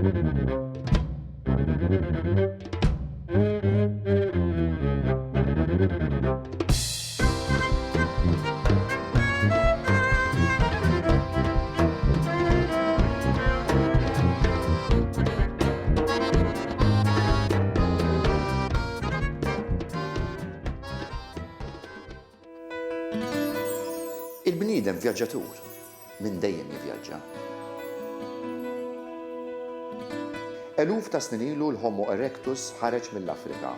Il-bniedem vjaġġatur minn dejjem jivvjaġġa. Eluf ta' snin ilu l-Homo erectus ħareġ mill-Afrika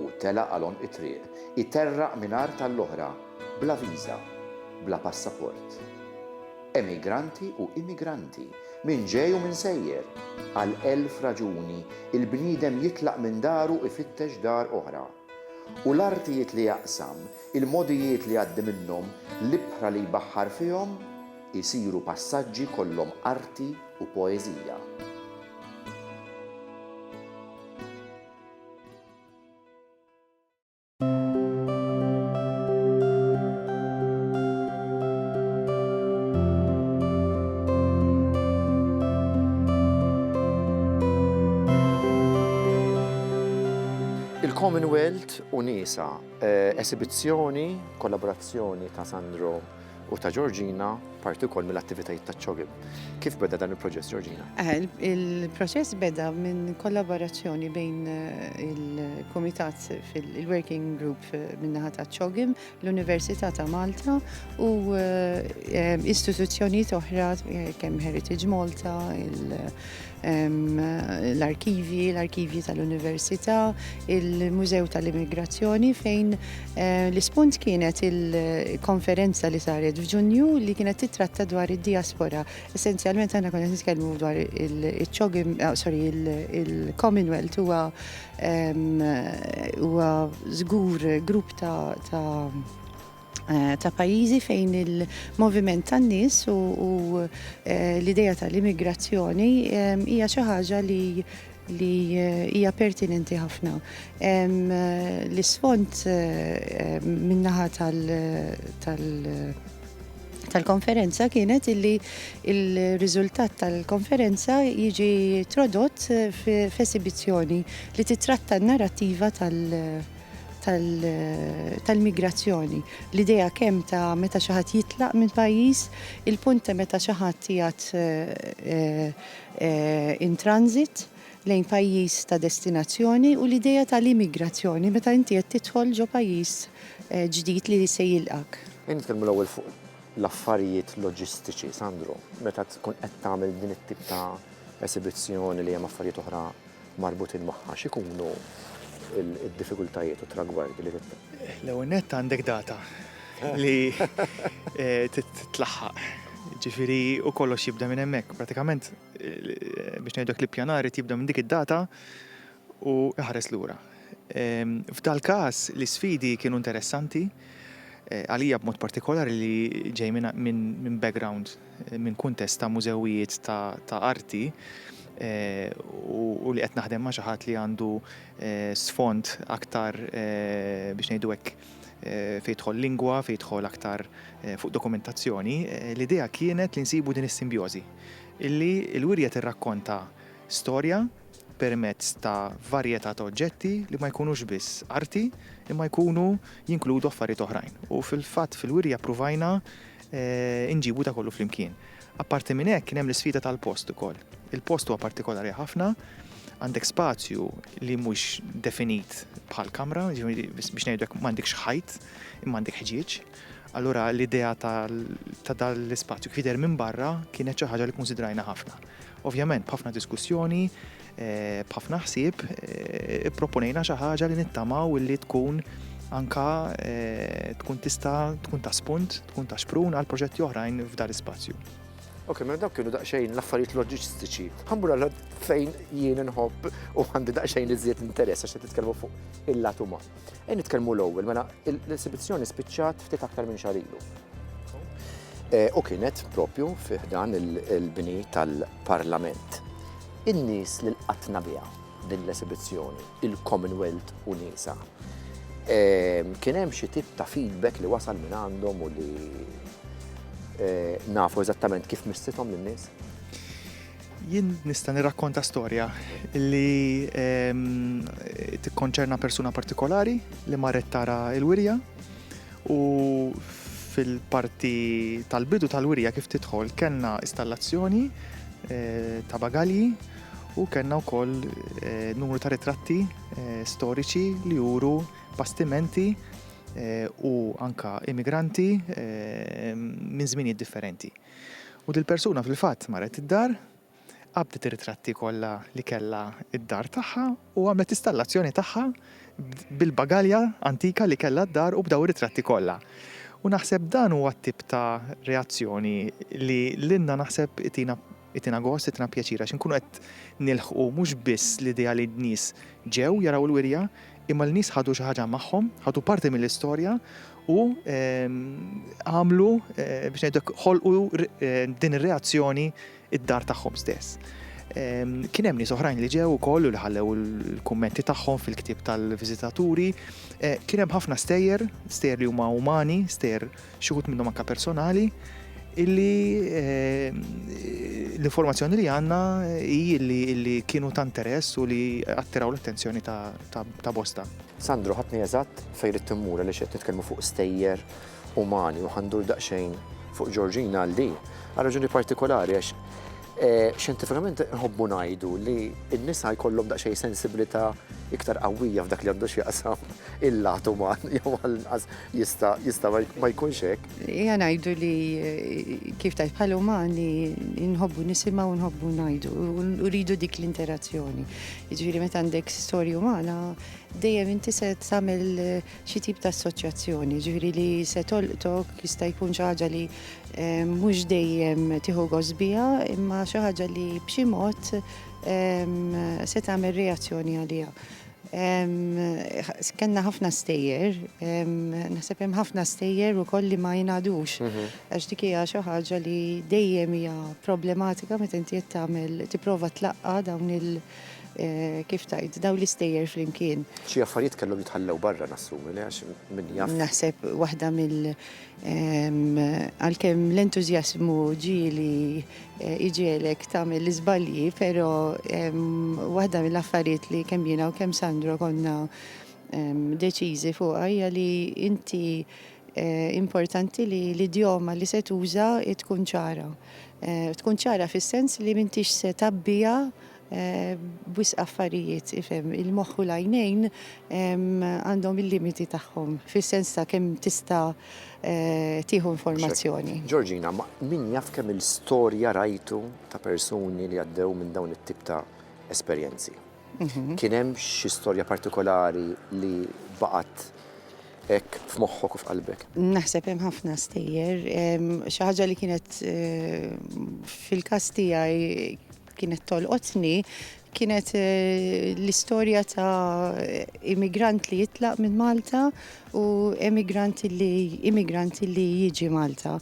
u telaq għalhom it-triq, iterraq mingħajr tal-oħra, bla viża, bla passaport. Emigranti u immigranti, min ġej u min sejjer, għal elf raġuni il-bniedem jitlaq minn daru ifittex dar oħra. U l-artijiet li jaqsam, il-modijiet li għaddi minnhom, l-ibħra li jbaħħar fihom, isiru passaġġi kollhom arti u poeżija. Il-Commonwealth unisa esibizzjoni, kollaborazzjoni ta' Sandro u ta' Georgina parti wkoll mill-attivitajiet ta' ċogim. Kif beda dan il-proċess, Georgina? Il-proċess beda minn kollaborazzjoni bejn il-Kumitat fil-Working Group min-naħa ta' ċogim, l-Università ta' Malta u istituzzjonijiet oħra kemm Heritage Malta, l-arkivji tal-Università, il-Mużew tal-Immigrazzjoni fejn l-ispunt kienet il-konferenza li saret f'Ġunju li kienet titratta dwar id-diaspora. Essenzjalment aħna konna nitkellmu dwar il-Commonwealth huwa żgur grupp ta' pajjiżi fejn il-moviment tan-nies u l-idea tal-immigrazzjoni hija xi ħaġa li hija pertinenti ħafna. L-isfond min-naħa tal-konferenza kienet illi il-riżultat tal-konferenza jiġi trodott f'esibizzjoni li titratta n-narrattiva tal-migrazzjoni. L-idea kemm ta' meta xi ħadd jitlaq minn pajjiż, il-punt ta' meta xi ħadd jgħid in transit lejn pajjiż ta' destinazzjoni u l-idea tal-immigrazzjoni meta inti qed tidħol ġo pajjiż ġdid li se jilqak. Nitkellmu l-ewwel fuq l-affarijiet loġistiċi, Sandro, meta tkun qed tagħmel din it-tip ta' esibizzjoni li hemm affarijiet oħra marbutin magħha, x'ikunu il-diffikultajiet u tragwardi li tibda? L-ewwel nett għandek data li titlaħħaq. Ġifieri u kollox jibda minn hemmhekk. Pratikament biex ngħidlek li ppjanar jibda minn dik id-data u iħares lura. F'dal każ l-isfidi kienu interessanti għalija b'mod partikolari li ġej minn background, minn kuntest ta' mużewijiet ta' arti u li qed naħdem ma' xi ħadd li għandu sfond aktar biex ngħidu hekk fejn jidħol lingwa, fejn jidħol aktar fuq dokumentazzjoni. L-idea kienet li nsibu din is-simbjożi illi l-wirja tirrakkonta storja permezz ta' varjetà ta' oġġetti li ma jkunux biss arti imma jkunu jinkludu affarijiet oħrajn. U fil-fatt fil-wirja pruvajna inġibu ta' kollu flimkien. Apparti minn hekk kien hemm l-isfida tal-post ukoll. Il-post huwa partikolari ħafna, għandek spazju li mhux definit bħal kamra, biex ngħidlek m'għandekx ħajt imma għandek ħġieġ. Allura l-idea ta' dal-ispazju kif jidher minn barra kienet xi ħaġa li konsidrajna ħafna. Ovvjament b'ħafna diskussjoni, b'ħafna ħsieb, ipproponejna xi ħaġa li nittamaw illi tkun anka tkun ta' spunt, tkun ta' xprun għal proġetti oħrajn f'dar ispazju. Ok, ma dawk kienu daqsxejn l-affarijiet loġistiċi. Ħambur għal fejn jien inħobb u għandi daqsxejn iżjed interess għax titkellmu fuq il-lat uman. Nitkellmu l-ewwel, mela l-esibizzjoni spiċċat ftit aktar minn xahar ilu. U kienet propju fih dan il-bini tal-Parlament. In-nies li lqatna biha din l-esibizzjoni, il-Commonwealth unisa. Kien hemm xi tip ta' feedback li wasal minn għandhom u li nafu eżattament kif mistithom lin-nies? Jien nista' nirrakkonta storja li tikkonċerna persuna partikolari li marret tara l-wirja u fil-parti tal-bidu tal-wirja kif tidħol kellna installazzjoni ta' bagalji u kellna wkoll numru ta' ritratti storiċi li juru bastimenti u anka immigranti minn żminijiet differenti. U dil-persuna fil-fatt marret id-dar, qabdet ir-ritratti kollha li kellha id-dar tagħha u għamlet installazzjoni tagħha bil-bagalja antika li kellha d-dar u b'daw ir-ritratti kollha. U naħseb dan huwa t-tip ta' reazzjoni li l-inna naħseb itina gost, itina pjaċira, xinkunu qed nilħqu mhux biss l-idea li d-nies ġew jaraw il-wirja, imma l-nies ħadu xi ħaġa magħhom, ħadu parti mill-istorja u għamlu biex ngħidlek ħolqu din ir-reazzjoni id-dar tagħhom stess. Kien hemm nies oħrajn li ġew ukoll u li ħallew il-kummenti tagħhom fil-ktieb tal-viżitaturi. Kien hemm ħafna stejjer li huma umani, stejjer xi wħud minnhom anke personali, illi l-informazzjoni li għandna hi li kienu ta' interess u li attiraw l-attenzjoni ta' bosta. Sandro, ħadni eżatt fejn irid timmur li qed nitkellmu fuq stejjer umani u ħandur daqsxejn fuq Georgina għal din. Għal raġuni partikolari għax xjentifikament nħobbu ngħidu li n-nisa jkollhom daqsxejn sensibilità iktar qawwija f'dak li għandu x'jaqsam il-lat uman jew għall-inqas jista' ma jkunx hekk. Hija ngħidu li kif tajt bħal umani nħobbu nisimgħu u nħobbu ngħidu u rridu dik l-interazzjoni. Jiġifieri meta għandek storja umana dejjem inti se tagħmel xi tip ta' assoċjazzjoni, ġifieri li se tolqtok jista' jkun xi ħaġa li mhux dejjem tieħu gost biha, imma xi ħaġa li b'xi mod se tagħmel reazzjoni għaliha. Kenna ħafna stejjer, naħseb hemm ħafna stejjer ukoll li ma jingħadux. Għax dik hija xi ħaġa li dejjem hija problematika meta inti qed tagħmel tipprova tlaqqa dawn kif tajt, dawn l-istejjer flimkien. Xi affarijiet kellhom jitħallew barra nassumi li għax min jaf. Naħseb waħda għalkemm l-entużjażmu ġieli iġielek tagħmel l-iżbalji, però waħda mill-affarijiet li kemm jiena u kemm Sandro konna deċiżi fuqha hija li inti importanti li l-idjoma li se tuża tkun ċara. Tkun ċara fis-sens li m'intix se tabbija bwis affarijiet, ifhem, il-moħħ u l-għajnejn għandhom il-limiti tagħhom, fis-sens ta' kemm tista' tieħu informazzjoni. Georgina, ma min jaf kemm il-storja rajtu ta' persuni li għaddew minn dawn it-tip ta' esperjenzi. Kien hemm xi storja partikolari li baqgħet hekk f'moħħok u f'qalbek? Naħseb hemm ħafna stejjer, xi ħaġa li kienet fil-każ tiegħi kienet tolqotni, kienet l-istorja ta' immigrant li jitlaq minn Malta u immigranti li jiġi Malta.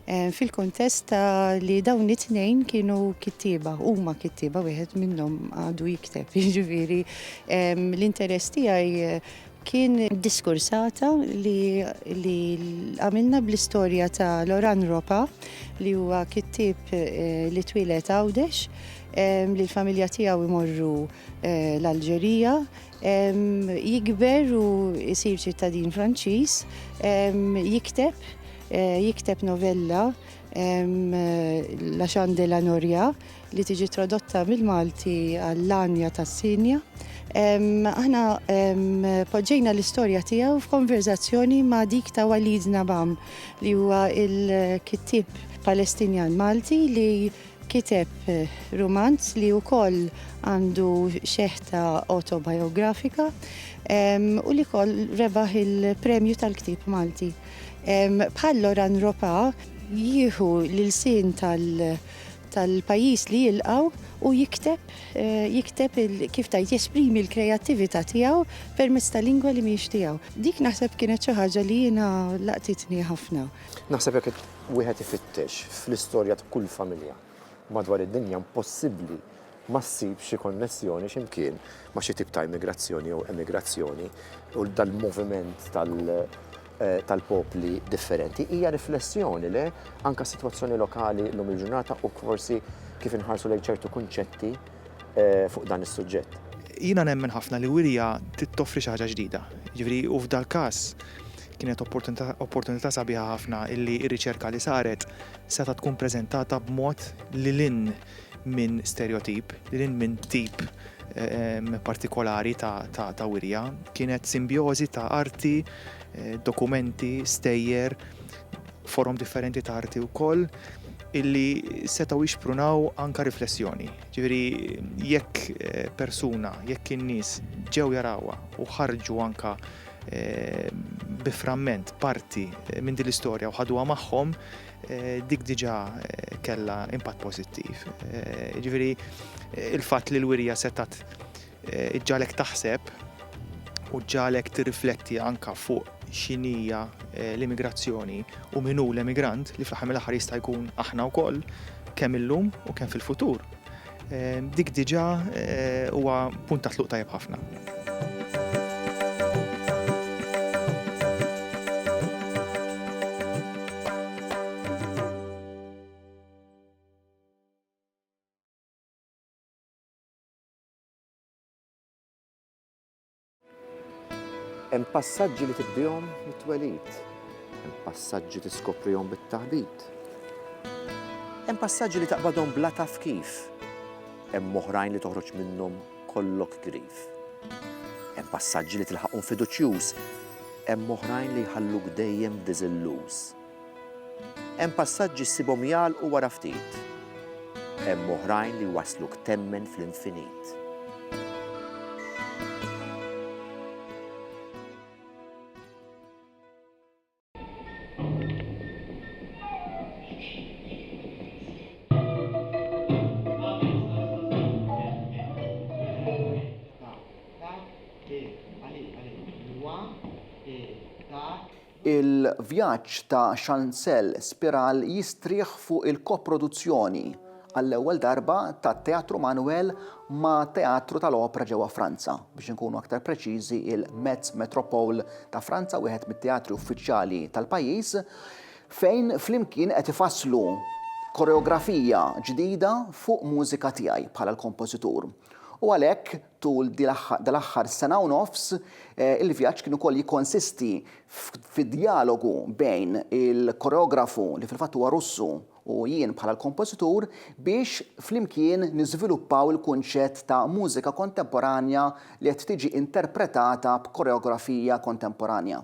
Fil-kontest ta' li dawn it-tnejn kienu kittieba, huma kittieba wieħed minnhom għadu jikteb. Jiġifieri l-interess tiegħi kien diskursata li għamilna bl-istorja ta' Loran Ropa li huwa kittieb li twilet Għawdex li l-familja tiegħu imorru l-Alġerija, jikber u jsir ċittadin Franċiż, jikteb novella La Chandela Norja li tiġi tradotta mill-Malti għall-Anja tas-Sinja. Aħna poġġejna l-istorja tiegħu f'konverzazzjoni ma' dik ta' Walid Nabam li huwa il-kittib Palestinjan Malti li kiteb romanz li wkoll għandu xeħta autobiografika u li wkoll rebaħ il-premju tal-ktib Malti. Bħal Loran Ropa jieħu l-sin tal-pajjiż li jilqgħu u jikteb kif tajt jesprimi l-kreattività tiegħu permezz tal-lingwa li mhix tiegħu. Dik naħseb kienet xi ħaġa li jiena laqtitni ħafna. Naħseb jekk wieħed ifittex fl-istorja ta' kull familja madwar id-dinja impossibbli ma ssib xi konnessjoni x'imkien ma' xi tip ta' immigrazzjoni jew emigrazzjoni u dal-moviment tal-popli differenti. Hija riflessjoni le anke sitwazzjoni lokali llum il-ġurnata u forsi kif inħarsu lejn ċertu kunċetti fuq dan is-suġġett. Jiena nemmen ħafna li wirja toffri xi ħaġa ġdida. Ġifieri u f'dal każ kienet opportunità sabiħa ħafna illi r-riċerka li saret seta tkun preżentata b'mod li lin minn stereotip, li lin minn tip partikolari ta' wirja. Kienet simbjożi ta' arti, dokumenti, stejjer, forum differenti ta' arti wkoll illi setgħu jixprunaw anka riflessjoni. Ġifieri jekk persuna, jekk in-nies ġew jarawha u ħarġu anka bi framment parti minn din l-istorja u ħaduha magħhom, dik diġà kellha impatt pożittiv. Ġifieri il-fatt li l-wirja setat ġalek taħseb u ġalek tirrifletti anka fuq x'inhija l-immigrazzjoni u min hu l-emigrant li fl-aħħar mill-aħħar jista' jkun aħna wkoll kemm illum u kemm fil-futur. Dik diġà huwa punt ta' tluq tajjeb ħafna. Hemm passaġġi li tibdihom mit-twelid, hemm passaġġi tiskoprihom bit-taħbit. Hemm passaġġi li taqbadhom bla taf kif, hemm oħrajn li toħroġ minnhom kollok grif. Hemm passaġġi li tilħaqhom fiduċjuż, hemm oħrajn li jħalluk dejjem diżilluż. Hemm passaġġi ssibhom jgħalqu wara ftit, hemm oħrajn li wasluk temmen fl-infinit. Il-vjaġġ ta' Chancel Spiral jistrieħ fuq il-koproduzzjoni għall-ewwel darba tat-Teatru Manuel ma' Teatru tal-Opera ġewwa Franza. Biex inkunu aktar preċiżi, il-Metz Metropole ta' Franza, wieħed mit-teatri uffiċjali tal-pajjiż, fejn flimkien qed ifasslu koreografija ġdida fuq mużika tiegħi bħala l-kompożitur. U għalhekk tul dal-aħħar sena u nofs il-vjaġġ kien ukoll jikkonsisti fid-dialogu bejn il-koreografu li fil-fatt huwa Russu u jien bħala l-kompożitur biex flimkien niżviluppaw il-kunċett ta' mużika kontemporanja li qed tiġi interpretata b'koreografija kontemporanja.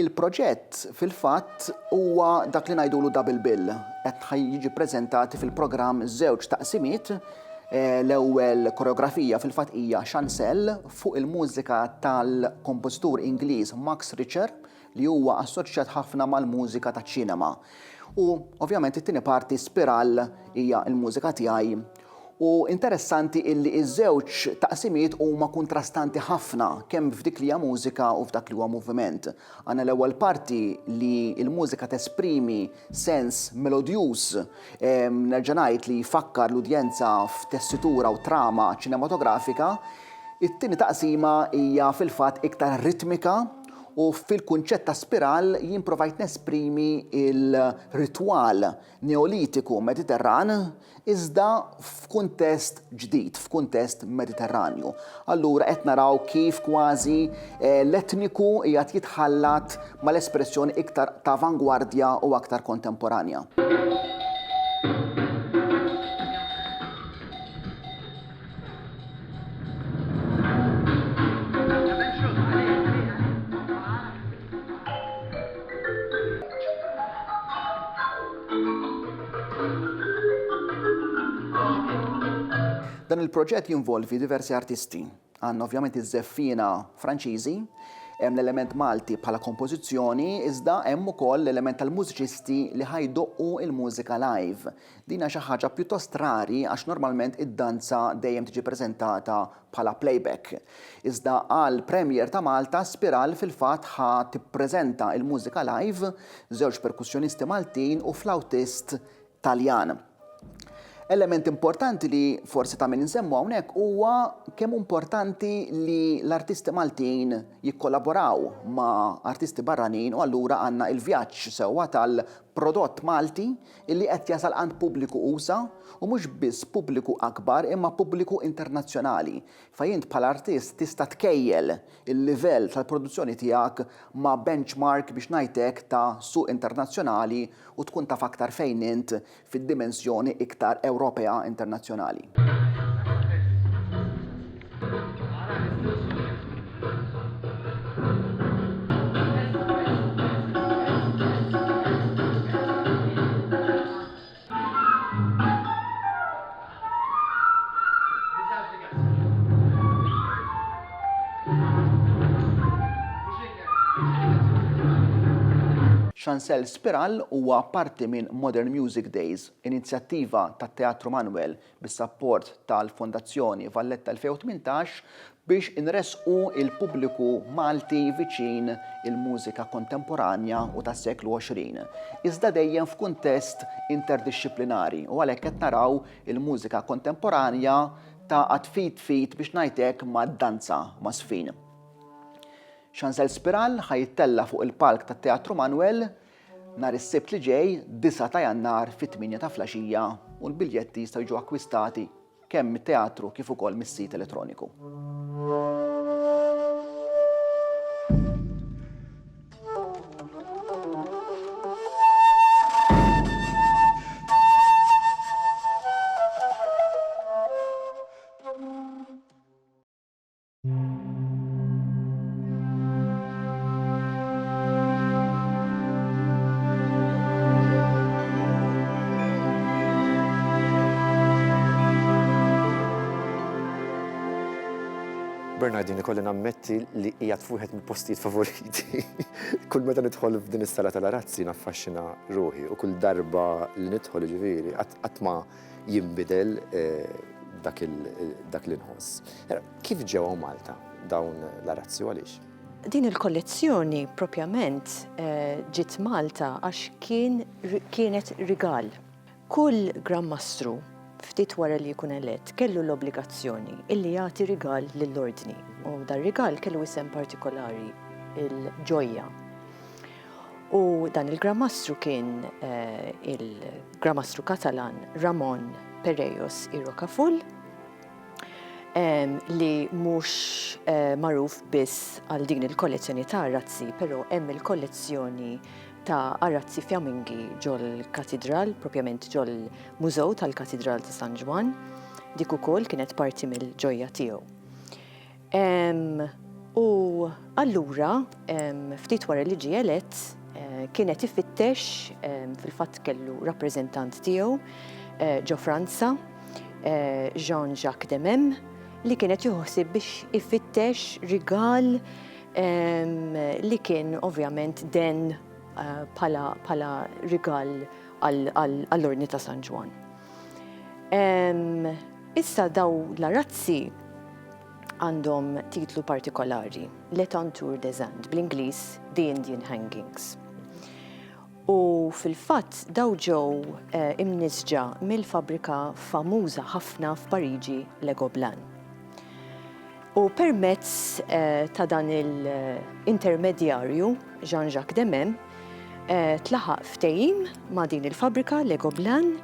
Il-proġett fil-fatt huwa dak li ngħidulu double bill, qed jiġi ppreżentati fil-programm żewġ taqsimiet. L-ewwel koreografija fil-fatt hija Chancel fuq il-mużika tal-kompożitur Ingliż Max Richter li huwa assoċjat ħafna mal-mużika taċ-ċinema. U ovvjament it-tieni parti Spiral hija l-mużika tiegħi. U interessanti illi iż-żewġ taqsimiet huma kontrastanti ħafna kemm f'dik li hija mużika u f'dak li huwa moviment. Għandna l-ewwel parti li l-mużika tesprimi sens melodjuż nerġa' ngħid li jfakkar l-udjenza f'tessitura u trama ċinematografika. It-tieni taqsima hija fil-fatt iktar ritmika u fil-kunċett ta' Spiral jien provajt nesprimi il-ritwal neolitiku mediterran iżda f'kuntest ġdid, f'kuntest mediterranju. Allura qed naraw kif kważi l-etniku qiegħed jitħallat mal-espressjoni iktar ta' avangwardja u aktar kontemporanja. Dan il-proġett jinvolvi diversi artisti. Għandna ovvjament iż-żeffina Franċiżi, hemm l-element Malti bħala kompożizzjoni, iżda hemm ukoll l-element tal-mużiċisti li ħajdoqqu il-mużika live. Din hija xi ħaġa pjuttost rari għax normalment id-danza dejjem tiġi preżentata bħala playback. Iżda għal premier ta' Malta, Spiral fil-fatt ħa tippreżenta il-mużika live, żewġ perkussjonisti Maltin u flautist Taljan. Element importanti li forsi ta' min insemmu hawnhekk huwa kemm importanti li l-artisti Maltin jikkollaboraw ma' artisti barranin u allura għandna il-vjaġġ sewwa prodott Malti illi qed jasal għand pubbliku usa u mhux biss pubbliku akbar imma pubbliku internazzjonali. Fajint bħal artist tista' tkejjel il-livell tal-produzzjoni tiegħek ma' benchmark biex ngħidlek ta' suq internazzjonali u tkun taf aktar fejn int fid-dimensjoni iktar Ewropea internazzjonali. Chancel Spiral huwa parti minn Modern Music Days, inizjattiva tat-Teatru Manuel bis-sapport tal-Fondazzjoni Valletta 2018 biex inresqu il-pubbliku Malti viċin il-mużika kontemporanja u tas-seklu 20. Iżda dejjem f'kuntest interdixxiplinari u għalhekk qed naraw il-mużika kontemporanja ta' fit biex ngħidlek mad-danza ma' sfin. Chancel Spiral ħajittella fuq il-palk tat-Teatru Manuel nhar is-Sibt li ġej 9 ta' Jannar fit-8 ta' filgħaxija u l-biljetti jistgħu jiġu akkwistati kemm mit-teatru kif ukoll mis-sit elettroniku. Bernardini, kolli nammetti li qiegħed fuħet mill-postijiet favoriti. Kull meta nidħol f'din is-sala tal-arazzi naffaxxina ruħi u kull darba li nidħol ġifieri qatt ma jinbidel dak l-inħoss. Kif ġew Malta dawn l-arazzi u għaliex? Din il-kollezzjoni propjament ġiet Malta għax kienet rigal. Kull Gran Mastru ftit wara li jkun elett kellu l-obbligazzjoni illi jagħti rigal lill-ordni u dar rigal kellu isem partikolari il-ġojja. U dan il-Gran Mastru kien il-Gran Mastru Katalan Ramon Perejos i Rocaful li mhux magħruf biss għal din il-kollezzjoni ta' arazzi, però hemm il-kollezzjoni ta' arazzi fjammingi ġol-katedral, propjament ġol-mużew tal-katedral ta' San Ġwan, dik ukoll kienet parti mill-ġojja tiegħu. U allura ftit wara li ġie elett kienet ifittex fil-fatt kellu rappreżentant tiegħu ġo Franza, Jean-Jacques Demem, li kienet joħsib biex ifittex rigal li kien ovvjament den pala rigal għall-ordni ta' San Ġwan. Issa daw l-arazzi għandhom titlu partikolari, L'Étenture des Indes, bl-Ingliż The Indian Hangings. U fil-fatt daw ġew imnisġa mill-fabrika famuża ħafna f'Pariġi Le Gobelin. U permezz ta' dan il-intermedjarju, Jean-Jacques Demem, tlaħaq ftehim ma' din il-fabrika Le Gobelin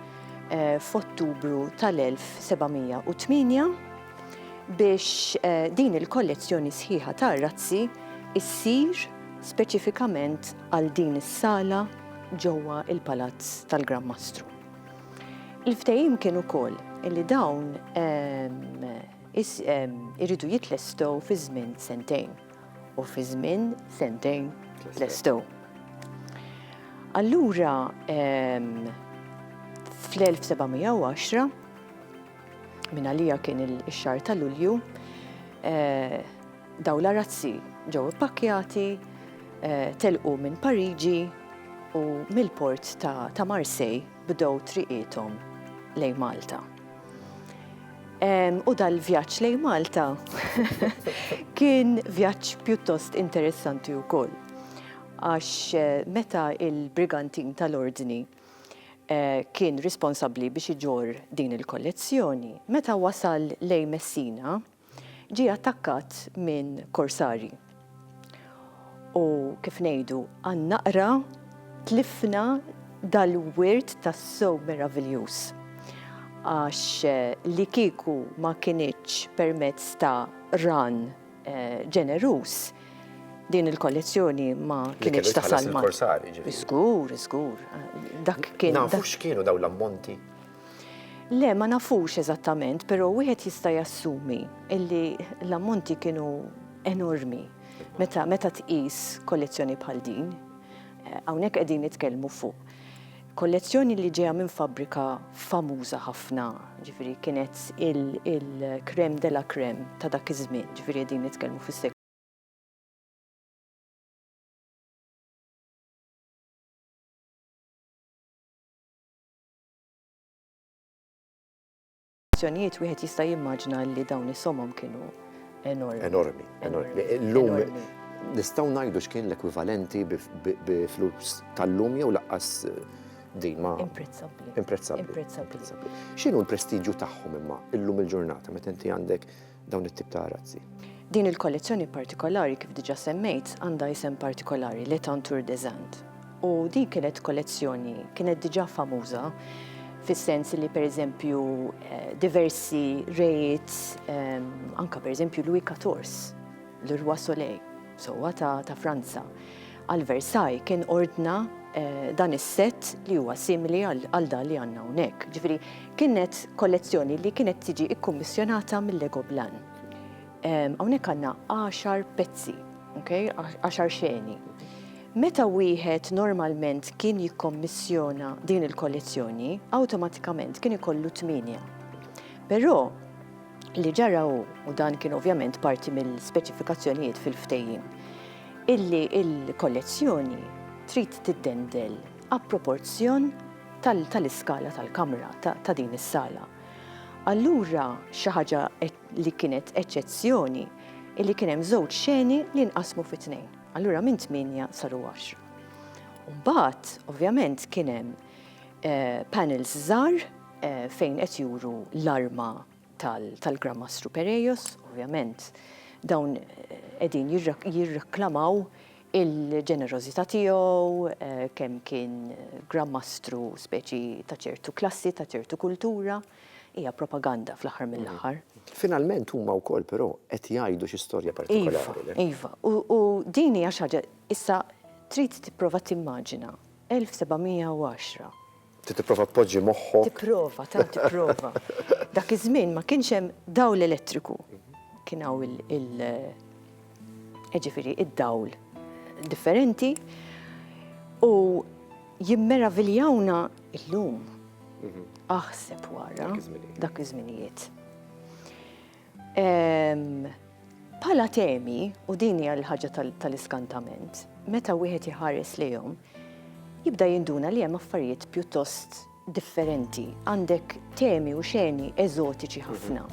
f'Ottubru tal-1708 biex din il-kollezzjoni sħiħa ta' arazzi issir speċifikament għal din is-sala ġewwa il-Palazz tal-Gran Mastru. Il-ftehim kien ukoll illi dawn iridu jitlestgħu fi żmien sentejn u fi żmien sentejn tlestgħu. Allura fl-1710 minn għalija kien ix-xahar ta' Lulju daw l-arazzi ġew ippakkjati telqu minn Pariġi u mill-port ta' Marseille bdew triqietom lejn Malta. U dal-vjaġġ lejn Malta kien vjaġġ pjuttost interessanti wkoll. Għax meta il-brigantin tal-ordni kien responsabbli biex iġor din il-kollezzjoni, meta wasal lejn Messina ġie attakkat minn korsari. U kif ngħidu għan-naqra tlifna dal-wirt tas-sew meravigliuż. Għax li kieku ma kienieċ permezz ta' ran ġenerus, din il-kollezzjoni ma kienieċ ta' salma. Żgur. Dak kien. Nafux kienu daw l-ammonti. Le, ma nafux eżattament, pero wieħed jista' jassumi illi l-ammonti kienu enormi. Meta tqis kollezzjoni bħal din, hawnhekk qegħdin nitkellmu fuq kollezzjoni li ġejja minn fabbrika famuża ħafna, ġifieri kienet il-crème de la crème ta' dak iż-żmien, ġifieri qegħdin nitkellmu fis-seklu. Wieħed jista' jimmaġina li dawn is-somom kienu enormi. Llum nistgħu ngħidu x'kien l-ekwivalenti bi flus tal-lum jew laqqas din ma. Imprezzabbli. X'inhu l-prestiġju tagħhom imma illum il-ġurnata meta inti għandek dawn it-tip ta' arazzi? Din il-kollezzjoni partikolari kif diġà semmejt għandha isem partikolari L'Étenture des Indes. U din kienet kollezzjoni kienet diġà famuża fis-sens li pereżempju diversi rejiet, anka pereżempju Louis XIV, l-Roi Soleil, sewwa ta' Franza, għal Versailles kien ordna dan is-sett li huwa simili għal dan li għandna hawnhekk. Ġifieri kienet kollezzjoni li kienet tiġi ikkummissjonata mill-Lego Blan. Hawnhekk għandna 10 pezzi, 10 xeni. Meta wieħed normalment kien jikkommissjona din il-kollezzjoni, awtomatikament kien ikollu 8. Però li ġara u dan kien ovvjament parti mill-speċifikazzjonijiet fil-ftehim, illi il-kollezzjoni trid tiddendel approporzjon tal-iskala tal-kamra ta' din is-sala. Allura xi ħaġa li kienet eċċezzjoni illi kien hemm żewġ xeni li nqasmu fi 2. Allura minn 8 saru 10. Mbagħad, ovvjament, kien hemm panels żgħar fejn qed juru l-arma tal-Gran Perejos, ovvjament, dawn qegħdin jirreklamaw il-ġenerożità tiegħu, kemm kien Gran Mastru speċi ta' ċertu klassi, ta' ċertu kultura, hija propaganda fl-aħħar mill-aħħar. Finalment huma wkoll però qed jgħidu xi storja partikolari. Iva. U din hija xi ħaġa issa trid tipprova timmaġina 1710. Tipprova tpoġġi moħħok. Tipprova. Dak iż-żmien ma kienx hemm dawl elettriku. Kien hawn ġifieri id-dawl differenti u jimmeraviljawna illum. Aħseb wara dak iż-żminijiet. Bħala temi, u din hija l-ħaġa tal-iskantament, meta wieħed iħares lejhom, jibda jinduna li hemm affarijiet pjuttost differenti, għandek temi u xeni eżotiċi ħafna.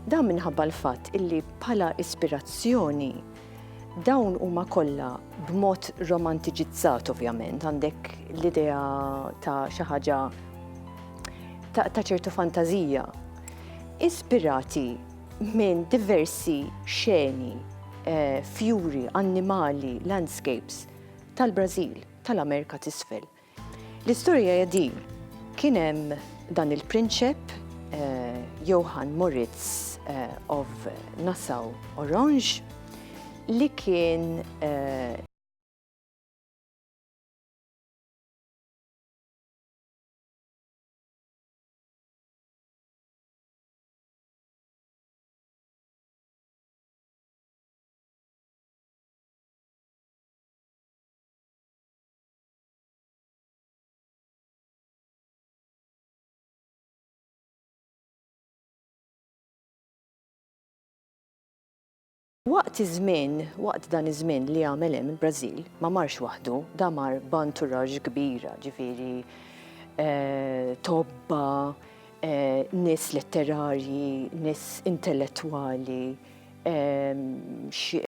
Dan minħabba l-fatt illi bħala ispirazzjoni dawn huma kollha b'mod romantiċizzat ovvjament, għandek l-idea ta' xi ħaġa ta' ċertu fantażija, ispirati minn diversi xeni, fjuri, annimali, landscapes tal-Brażil, tal-Amerika t'isfel. L-istorja hija din, kien hemm dan il-prinċep Johann Moritz of Nassau-Orange li kien waqt dan iż-żmien li għamel hemm il-Brażil ma marx waħdu, da mar b'anturaġġ kbira, ġifieri tobba, nies letterarji, nies intellettwali, xi